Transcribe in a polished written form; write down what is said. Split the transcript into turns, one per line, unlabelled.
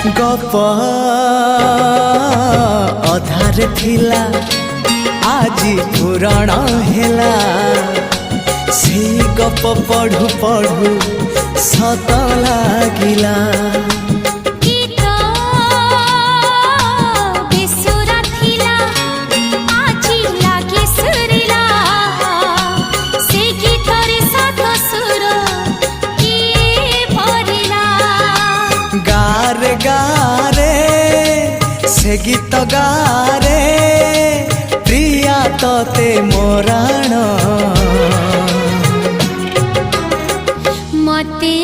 गप अधार थिला आजी पुराण हेला से गप पढ़ु पढ़ु सत लागिला से गीत गारे प्रिया तोते मोराण
मते